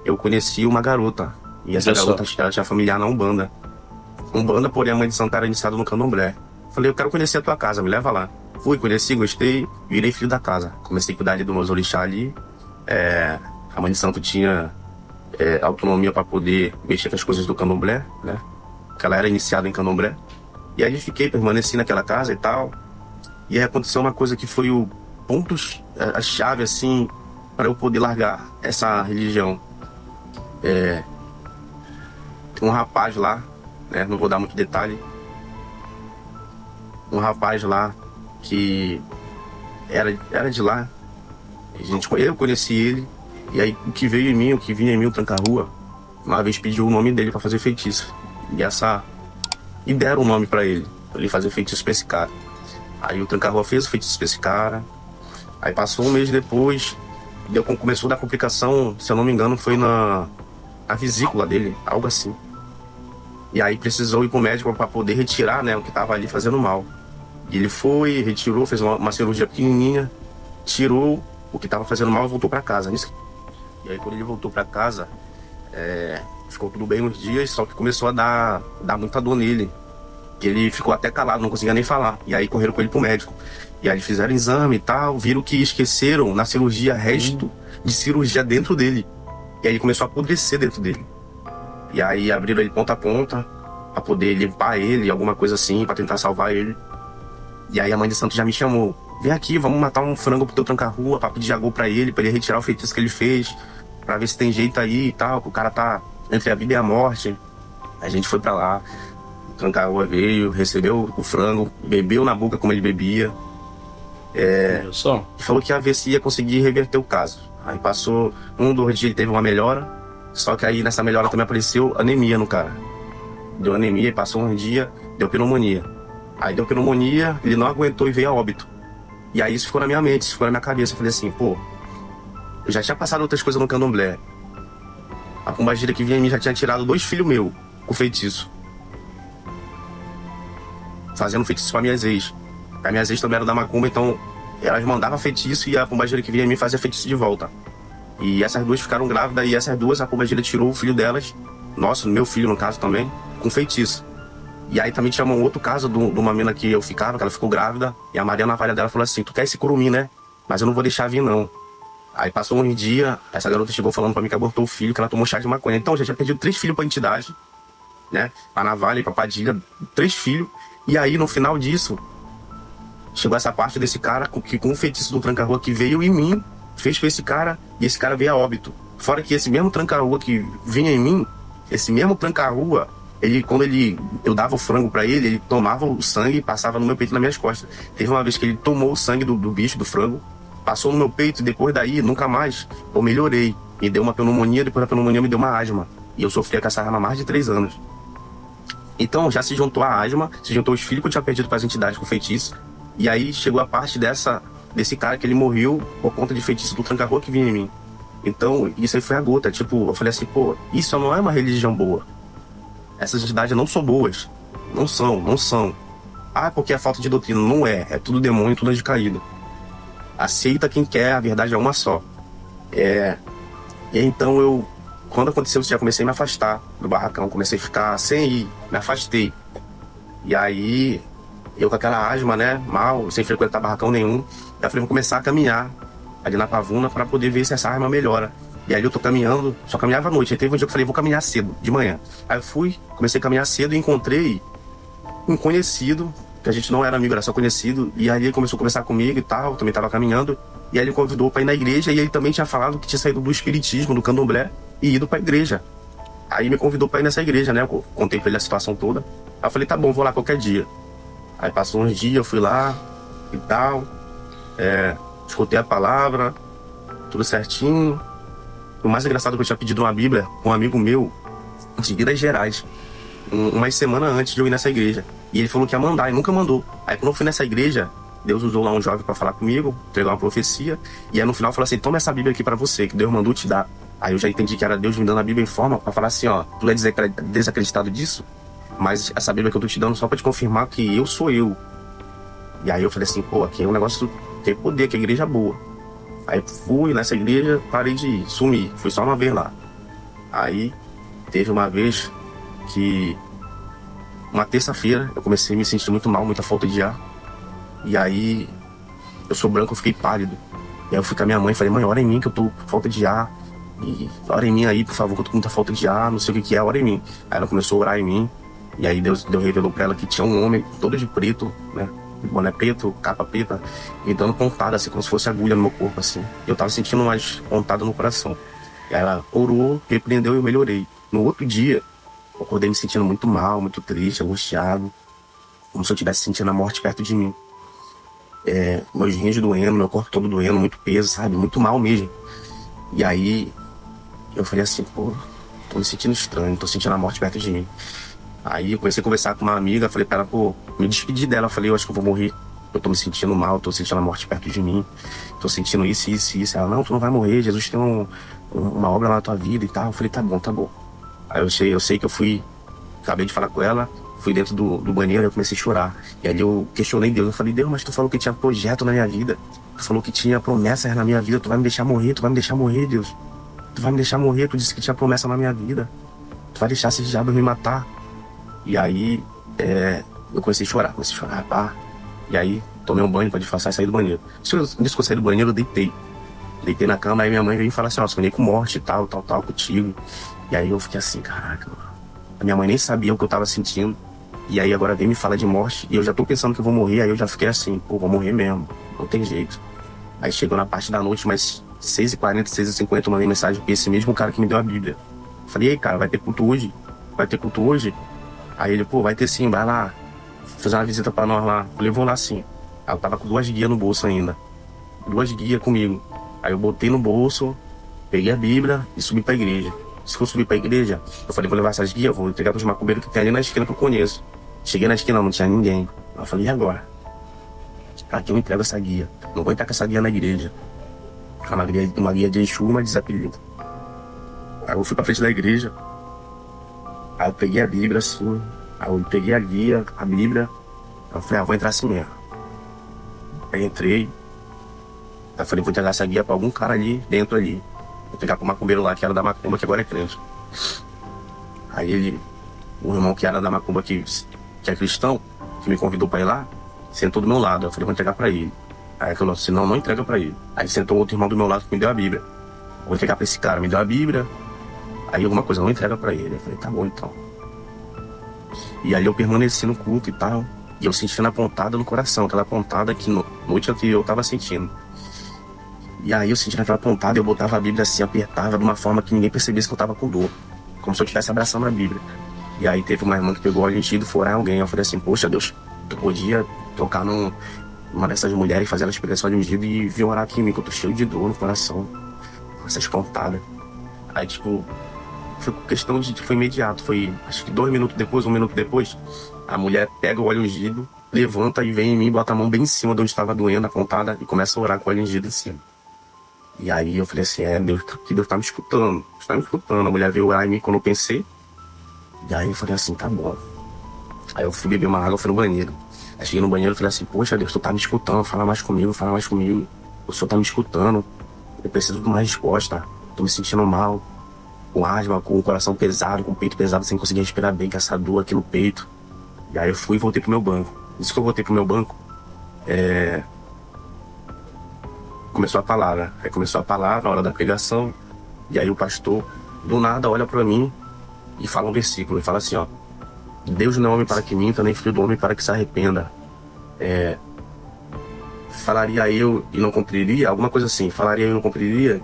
eu conheci uma garota. E essa Olha só. garota, ela tinha familiar na Umbanda. Umbanda, porém a mãe de santo era iniciada no Candomblé. Falei, eu quero conhecer a tua casa, me leva lá. Fui, conheci, gostei, virei filho da casa. Comecei a cuidar ali dos meus orixá ali. A mãe de santo tinha autonomia para poder mexer com as coisas do Candomblé, né? Porque ela era iniciada em Candomblé. E aí fiquei, permaneci naquela casa e tal. E aí aconteceu uma coisa que foi o ponto, a chave, assim, para eu poder largar essa religião. Tem um rapaz lá, né? Não vou dar muito detalhe. Um rapaz lá que era de lá. Eu conheci ele. E aí o que veio em mim, o que vinha em mim, o tranca-rua, uma vez pediu o nome dele para fazer feitiço. E deram o nome para ele fazer feitiço pra esse cara. Aí o tranca-rua fez o feitiço pra esse cara. Aí passou um mês depois, começou a dar complicação, se eu não me engano, foi na vesícula dele, algo assim. E aí precisou ir pro médico para poder retirar, né, o que tava ali fazendo mal. E ele foi, retirou, fez uma cirurgia pequenininha, tirou o que tava fazendo mal e voltou para casa. E aí quando ele voltou para casa, ficou tudo bem uns dias, só que começou a dar muita dor nele. Que ele ficou até calado, não conseguia nem falar. E aí correram com ele pro médico. E aí eles fizeram exame e tal, viram que esqueceram na cirurgia resto de cirurgia dentro dele. E aí começou a apodrecer dentro dele. E aí abriram ele ponta a ponta pra poder limpar ele, alguma coisa assim, pra tentar salvar ele. E aí a mãe de santo já me chamou. Vem aqui, vamos matar um frango pro teu tranca-rua, pra pedir jagô pra ele retirar o feitiço que ele fez, pra ver se tem jeito aí e tal, que o cara tá entre a vida e a morte. A gente foi pra lá. O tranca-rua veio, recebeu o frango, bebeu na boca como ele bebia. Olha só. E falou que ia ver se ia conseguir reverter o caso. Aí passou 2 dias, ele teve uma melhora. Só que aí nessa melhora também apareceu anemia no cara. Deu anemia e passou 1 dia, deu pneumonia. Aí deu pneumonia, ele não aguentou e veio a óbito. E aí isso ficou na minha mente, isso ficou na minha cabeça. Eu falei assim, pô, eu já tinha passado outras coisas no candomblé. A pombagira que vinha em mim já tinha tirado 2 filhos meus com feitiço. Fazendo feitiço com as minhas ex. As minhas ex também eram da macumba, então elas mandavam feitiço e a pombagira que vinha em mim fazia feitiço de volta. E essas 2 ficaram grávidas e essas 2 a pombagira tirou o filho delas, nosso, meu filho no caso também, com feitiço. E aí também tinha um outro caso de uma mina que eu ficava, que ela ficou grávida, e a Maria Navalha dela falou assim, tu quer esse curumim, né? Mas eu não vou deixar vir não. Aí passou 1 dia, essa garota chegou falando pra mim que abortou o filho, que ela tomou chá de maconha. Então já tinha perdido 3 filhos pra entidade, né? Pra Navalha e pra Padilha, 3 filhos. E aí no final disso, chegou essa parte desse cara que com o feitiço do tranca-rua que veio em mim, fez pra esse cara, e esse cara veio a óbito. Fora que esse mesmo tranca-rua que vinha em mim, esse mesmo tranca-rua, quando eu dava o frango pra ele tomava o sangue e passava no meu peito e nas minhas costas. Teve uma vez que ele tomou o sangue do bicho, do frango, passou no meu peito e depois daí, nunca mais, eu melhorei. Me deu uma pneumonia, depois da pneumonia me deu uma asma. E eu sofria com essa asma há mais de 3 anos. Então já se juntou a asma, se juntou os filhos que eu tinha perdido para as entidades com feitiço. E aí chegou a parte desse cara que ele morreu por conta de feitiço do tranca-rua que vinha em mim. Então isso aí foi a gota. Tipo, eu falei assim, pô, isso não é uma religião boa. Essas entidades não são boas. Não são. Ah, porque é falta de doutrina. Não é. É tudo demônio, tudo anjo caído. Aceita quem quer, a verdade é uma só. E então quando aconteceu isso, já comecei a me afastar do barracão. Comecei a ficar sem ir. Me afastei. E aí, eu com aquela asma, né, mal, sem frequentar barracão nenhum, eu falei, vou começar a caminhar ali na Pavuna para poder ver se essa asma melhora. E aí eu tô caminhando, só caminhava à noite. Aí teve um dia que eu falei, vou caminhar cedo, de manhã. Aí eu fui, comecei a caminhar cedo e encontrei um conhecido, que a gente não era amigo, era só conhecido. E aí ele começou a conversar comigo e tal, também tava caminhando. E aí ele convidou para ir na igreja e ele também tinha falado que tinha saído do espiritismo, do candomblé, e ido pra igreja. Aí me convidou para ir nessa igreja, né, eu contei pra ele a situação toda. Aí eu falei, tá bom, vou lá qualquer dia. Aí passou uns dias, eu fui lá e tal, escutei a palavra, tudo certinho. O mais engraçado é que eu tinha pedido uma Bíblia com um amigo meu de Minas Gerais, umas semanas antes de eu ir nessa igreja. E ele falou que ia mandar, e nunca mandou. Aí quando eu fui nessa igreja, Deus usou lá um jovem para falar comigo, entregar uma profecia, e aí no final falou assim, toma essa Bíblia aqui para você, que Deus mandou te dar. Aí eu já entendi que era Deus me dando a Bíblia em forma para falar assim, ó, tu é desacreditado disso? Mas essa Bíblia que eu tô te dando só para te confirmar que eu sou eu. E aí eu falei assim, pô, aqui é um negócio tem poder, que a igreja é boa. Aí fui nessa igreja, parei de sumir, fui só uma vez lá. Aí teve uma vez que, uma terça-feira, eu comecei a me sentir muito mal, muita falta de ar. E aí, eu sou branco, eu fiquei pálido. E aí eu fui com a minha mãe e falei, mãe, ora em mim que eu tô com falta de ar. E ora em mim aí, por favor, que eu tô com muita falta de ar, não sei o que é, ora em mim. Aí ela começou a orar em mim. E aí Deus revelou pra ela que tinha um homem todo de preto, né? Boné preto, capa preta, e dando pontada, assim, como se fosse agulha no meu corpo, assim. Eu tava sentindo umas pontadas no coração. E aí ela orou, repreendeu e eu melhorei. No outro dia, eu acordei me sentindo muito mal, muito triste, angustiado. Como se eu estivesse sentindo a morte perto de mim. Meus rins doendo, meu corpo todo doendo, muito peso, sabe? Muito mal mesmo. E aí, eu falei assim, pô, tô me sentindo estranho, tô sentindo a morte perto de mim. Aí eu comecei a conversar com uma amiga, falei pra ela, pô, me despedi dela, falei, eu acho que eu vou morrer. Eu tô me sentindo mal, tô sentindo a morte perto de mim. Tô sentindo isso, isso, isso. Ela, não, tu não vai morrer, Jesus tem uma obra na tua vida e tal. Eu falei, tá bom, tá bom. Aí eu sei que eu fui, acabei de falar com ela, fui dentro do banheiro e eu comecei a chorar. E aí eu questionei Deus, eu falei, Deus, mas tu falou que tinha projeto na minha vida. Tu falou que tinha promessas na minha vida, tu vai me deixar morrer, Deus. Tu vai me deixar morrer, tu disse que tinha promessa na minha vida. Tu vai deixar esses diabos me matar. E aí, eu comecei a chorar, pá. E aí, tomei um banho pra disfarçar e saí do banheiro. Nisso que eu saí do banheiro, eu deitei. Deitei na cama, aí minha mãe veio e falou assim, ó, sonhei com morte e tal, contigo. E aí eu fiquei assim, caraca, mano. A minha mãe nem sabia o que eu tava sentindo. E aí agora vem me falar de morte, e eu já tô pensando que eu vou morrer, aí eu já fiquei assim, pô, vou morrer mesmo, não tem jeito. Aí chegou na parte da noite, mas 6h40, 6h50, eu mandei mensagem pra esse mesmo cara que me deu a Bíblia. Falei, ei, cara, vai ter culto hoje? Vai ter culto hoje? Aí ele, pô, vai ter sim, vai lá, fazer uma visita pra nós lá. Eu vou lá sim. Aí eu tava com 2 guias no bolso ainda. 2 guias comigo. Aí eu botei no bolso, peguei a Bíblia e subi pra igreja. Se eu subir pra igreja, eu falei, vou levar essas guias, vou entregar pros macumbeiros que tem ali na esquina que eu conheço. Cheguei na esquina, não tinha ninguém. Eu falei, e agora? Aqui eu entrego essa guia. Não vou entrar com essa guia na igreja. É uma guia de Exu, uma desapelido. Aí eu fui pra frente da igreja. Aí eu peguei a Bíblia assim. Aí eu peguei a guia, a Bíblia. Eu falei, vou entrar assim mesmo. Aí entrei. Aí eu falei, vou entregar essa guia pra algum cara ali, dentro ali. Vou pegar pro macumbeiro lá, que era da macumba, que agora é crente. Aí ele, o irmão que era da macumba, que é cristão, que me convidou pra ir lá, sentou do meu lado. Eu falei, vou entregar pra ele. Aí ele falou assim, não entrega pra ele. Aí sentou outro irmão do meu lado que me deu a Bíblia. Vou entregar pra esse cara, me deu a Bíblia. Aí alguma coisa, não entrega pra ele. Eu falei, tá bom então. E aí eu permaneci no culto e tal. E eu sentindo a pontada no coração, aquela pontada que noite anterior eu tava sentindo. E aí eu sentindo aquela pontada, eu botava a Bíblia assim, apertava de uma forma que ninguém percebesse que eu tava com dor. Como se eu estivesse abraçando a Bíblia. E aí teve uma irmã que pegou o óleo ungido, foi orar alguém. Eu falei assim, poxa Deus, tu podia tocar numa dessas mulheres, fazer elas pegarem esse óleo ungido e vir orar aqui em mim, que eu tô cheio de dor no coração. Com essas pontadas. Aí tipo, foi questão de, foi imediato, foi acho que 2 minutos depois, 1 minuto depois, a mulher pega o óleo ungido, levanta e vem em mim, bota a mão bem em cima de onde estava doendo, a pontada, e começa a orar com o óleo ungido em cima. E aí eu falei assim, Deus tá me escutando, Deus tá me escutando. A mulher veio orar em mim quando eu pensei. E aí eu falei assim, tá bom. Aí eu fui beber uma água, fui no banheiro. Aí cheguei no banheiro e falei assim, poxa Deus, tu tá me escutando, fala mais comigo. O senhor tá me escutando, eu preciso de uma resposta, tô me sentindo mal. Com asma, com o coração pesado, com o peito pesado, sem conseguir respirar bem, com essa dor aqui no peito. E aí eu fui e voltei pro meu banco. Isso que eu voltei pro meu banco, começou a palavra. Aí começou a palavra, a hora da pregação. E aí o pastor, do nada, olha pra mim e fala um versículo. Ele fala assim, ó. Deus não é homem para que minta, nem filho do homem para que se arrependa. Falaria eu e não cumpriria? Alguma coisa assim. Falaria eu e não cumpriria?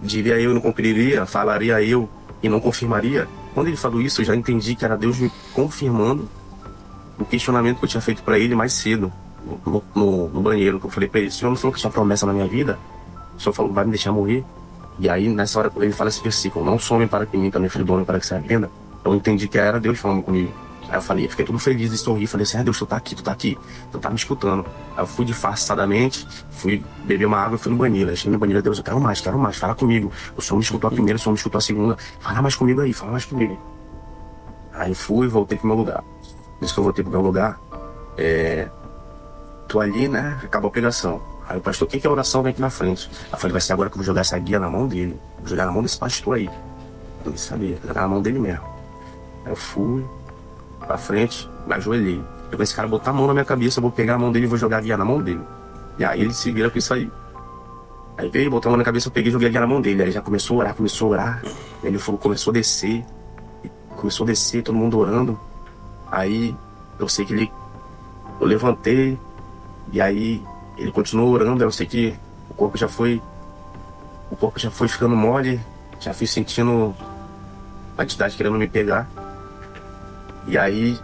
Diria eu e não cumpriria? Falaria eu e não confirmaria? Quando ele falou isso, eu já entendi que era Deus me confirmando o questionamento que eu tinha feito pra ele mais cedo. No banheiro, que eu falei pra ele, o senhor não falou que tinha promessa na minha vida? O senhor falou, vai me deixar morrer? E aí, nessa hora, quando ele fala esse versículo, não sou homem para que minta, nem filho do homem para que se arrependa, eu entendi que era Deus falando comigo. Aí eu falei, fiquei todo feliz e sorri, falei assim, Deus, tu tá aqui, tu tá me escutando. Aí eu fui disfarçadamente, fui beber uma água e fui no banheiro. Aí cheguei no banheiro, Deus, eu quero mais, fala comigo. O senhor me escutou a primeira, o senhor me escutou a segunda, fala mais comigo aí, fala mais comigo. Aí fui e voltei pro meu lugar. Nisso que eu voltei pro meu lugar, tô ali, né, acabou a pregação. Aí o pastor, quem que é a oração? Vem aqui na frente. Eu falei, vai ser agora que eu vou jogar essa guia na mão dele. Vou jogar na mão desse pastor aí. Eu não sabia, vou jogar na mão dele mesmo. Aí eu fui pra frente, me ajoelhei. Eu falei, esse cara botar a mão na minha cabeça, eu vou pegar a mão dele e vou jogar a guia na mão dele. E aí ele se vira com isso aí. Aí veio, botou a mão na cabeça, eu peguei e joguei a guia na mão dele. Aí já começou a orar. Aí ele falou, começou a descer, todo mundo orando. Aí eu sei que eu levantei, e aí ele continuou orando. Eu sei que o corpo já foi ficando mole, já fui sentindo a entidade querendo me pegar. E aí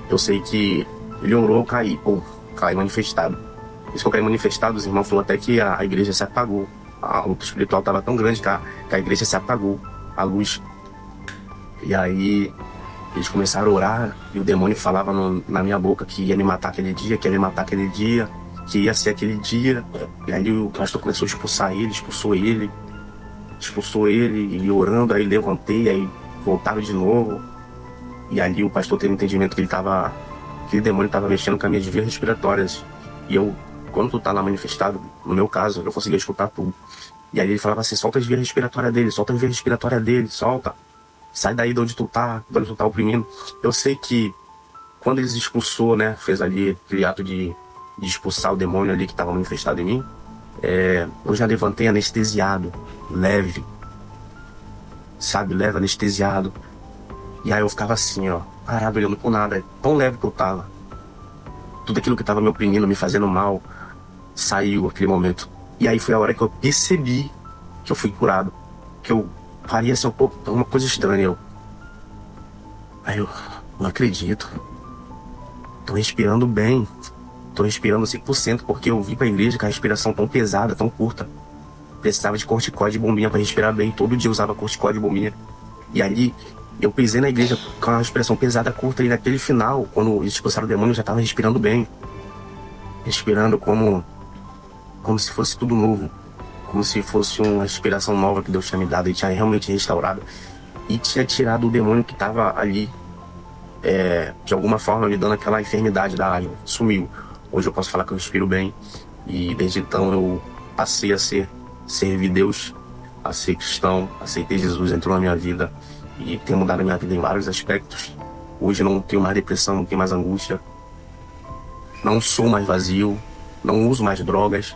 eu sei que ele orou, eu caí manifestado. Isso que eu caí manifestado, os irmãos falaram até que a igreja se apagou. A luta espiritual estava tão grande que a igreja se apagou, a luz. E aí eles começaram a orar e o demônio falava na minha boca que ia me matar aquele dia, que ia ser aquele dia. E aí o pastor começou a expulsar ele, expulsou ele e orando. Aí levantei, aí voltaram de novo. E ali o pastor teve um entendimento que aquele demônio estava mexendo com as minhas vias respiratórias. E quando tu tá lá manifestado, no meu caso, eu conseguia escutar tudo. E aí ele falava assim, solta as vias respiratórias dele, solta. Sai daí de onde tu tá oprimindo. Eu sei que quando eles expulsou, né, fez ali aquele ato de expulsar o demônio ali que estava manifestado em mim, eu já levantei anestesiado, leve, anestesiado. E aí eu ficava assim, ó, parado, olhando por nada, tão leve que eu tava. Tudo aquilo que tava me oprimindo, me fazendo mal, saiu aquele momento. E aí foi a hora que eu percebi que eu fui curado, que eu faria assim, uma coisa estranha. Aí eu não acredito. Tô respirando bem. Tô respirando 100%, porque eu vim pra igreja com a respiração tão pesada, tão curta. Precisava de corticóide e bombinha pra respirar bem. Todo dia eu usava corticóide e bombinha. E ali, eu pisei na igreja com a respiração pesada, curta. E naquele final, quando eles expulsaram o demônio, eu já tava respirando bem. Respirando como se fosse tudo novo. Como se fosse uma respiração nova que Deus tinha me dado e tinha realmente restaurado. E tinha tirado o demônio que tava ali, de alguma forma, me dando aquela enfermidade da asma. Sumiu. Hoje eu posso falar que eu respiro bem. E desde então eu passei a servir Deus, a ser cristão, aceitei Jesus, entrou na minha vida e tem mudado a minha vida em vários aspectos. Hoje eu não tenho mais depressão, não tenho mais angústia, não sou mais vazio, não uso mais drogas,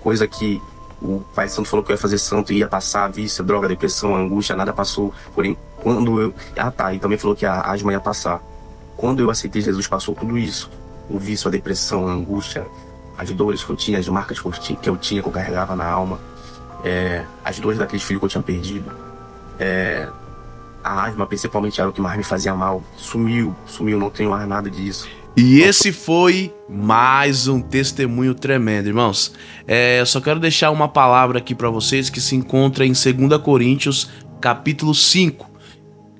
coisa que o Pai Santo falou que eu ia fazer santo e ia passar, vício, droga, depressão, angústia, nada passou. Porém, quando eu... e também falou que a asma ia passar. Quando eu aceitei Jesus, passou tudo isso. O vício, a depressão, a angústia, as dores que eu tinha, as marcas que eu tinha, que eu carregava na alma, as dores daqueles filhos que eu tinha perdido. A asma, principalmente, era o que mais me fazia mal. Sumiu, não tenho mais nada disso. E esse foi mais um testemunho tremendo, irmãos. Eu só quero deixar uma palavra aqui para vocês que se encontra em 2 Coríntios, capítulo 5,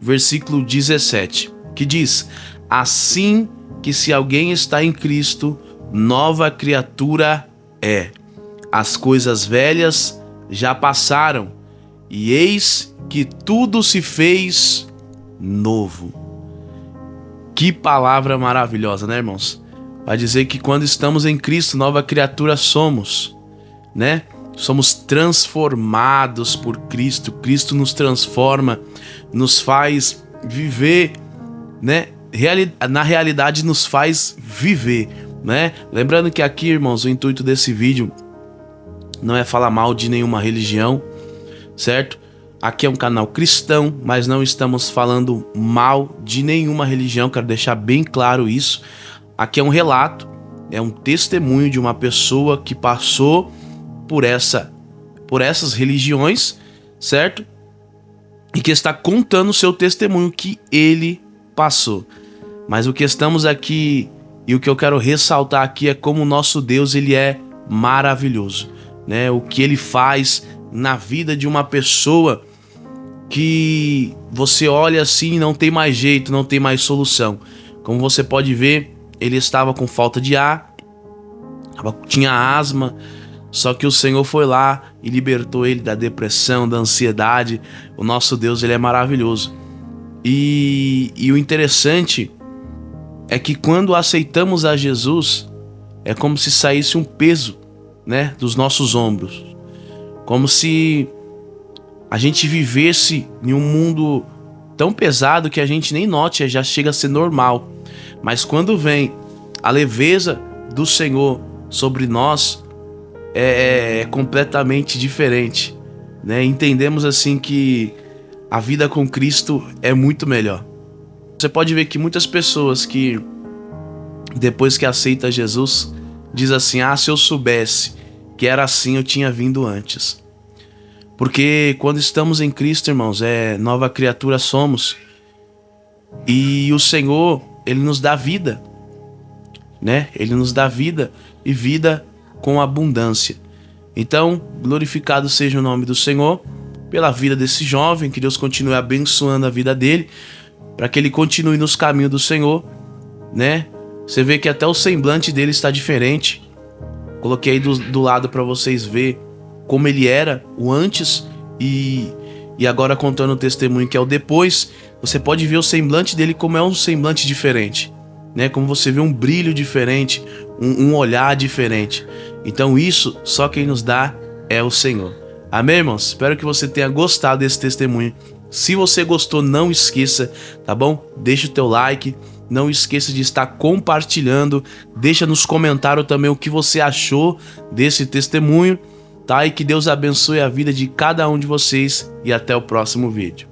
versículo 17, que diz: assim que se alguém está em Cristo, nova criatura é. As coisas velhas já passaram, e eis que tudo se fez novo. Que palavra maravilhosa, né, irmãos? Vai dizer que quando estamos em Cristo, nova criatura somos, né? Somos transformados por Cristo. Cristo nos transforma, nos faz viver, né? Na realidade, nos faz viver, né? Lembrando que aqui, irmãos, o intuito desse vídeo não é falar mal de nenhuma religião, certo? Aqui é um canal cristão, mas não estamos falando mal de nenhuma religião, quero deixar bem claro isso. Aqui é um relato, é um testemunho de uma pessoa que passou por essas religiões, certo? E que está contando o seu testemunho que ele passou. Mas o que estamos aqui e o que eu quero ressaltar aqui é como o nosso Deus, ele é maravilhoso, né? O que ele faz na vida de uma pessoa que você olha assim e não tem mais jeito, não tem mais solução. Como você pode ver, ele estava com falta de ar, tinha asma, só que o Senhor foi lá e libertou ele da depressão, da ansiedade. O nosso Deus, ele é maravilhoso. E o interessante é que quando aceitamos a Jesus, é como se saísse um peso né, dos nossos ombros. Como se a gente vivesse em um mundo tão pesado que a gente nem note, já chega a ser normal. Mas quando vem a leveza do Senhor sobre nós, é completamente diferente, né? Entendemos assim que a vida com Cristo é muito melhor. Você pode ver que muitas pessoas que depois que aceita Jesus diz assim: ah, se eu soubesse que era assim, eu tinha vindo antes. Porque quando estamos em Cristo, irmãos, nova criatura somos. E o Senhor, Ele nos dá vida, né? Ele nos dá vida e vida com abundância. Então, glorificado seja o nome do Senhor pela vida desse jovem, que Deus continue abençoando a vida dele, para que ele continue nos caminhos do Senhor, né? Você vê que até o semblante dele está diferente. Coloquei aí do lado para vocês ver como ele era, o antes e agora contando o testemunho que é o depois. Você pode ver o semblante dele como é um semblante diferente, né? Como você vê um brilho diferente, um olhar diferente. Então isso só quem nos dá é o Senhor. Amém, irmãos? Espero que você tenha gostado desse testemunho. Se você gostou, não esqueça, tá bom? Deixa o teu like, não esqueça de estar compartilhando, deixa nos comentários também o que você achou desse testemunho, tá? E que Deus abençoe a vida de cada um de vocês e até o próximo vídeo.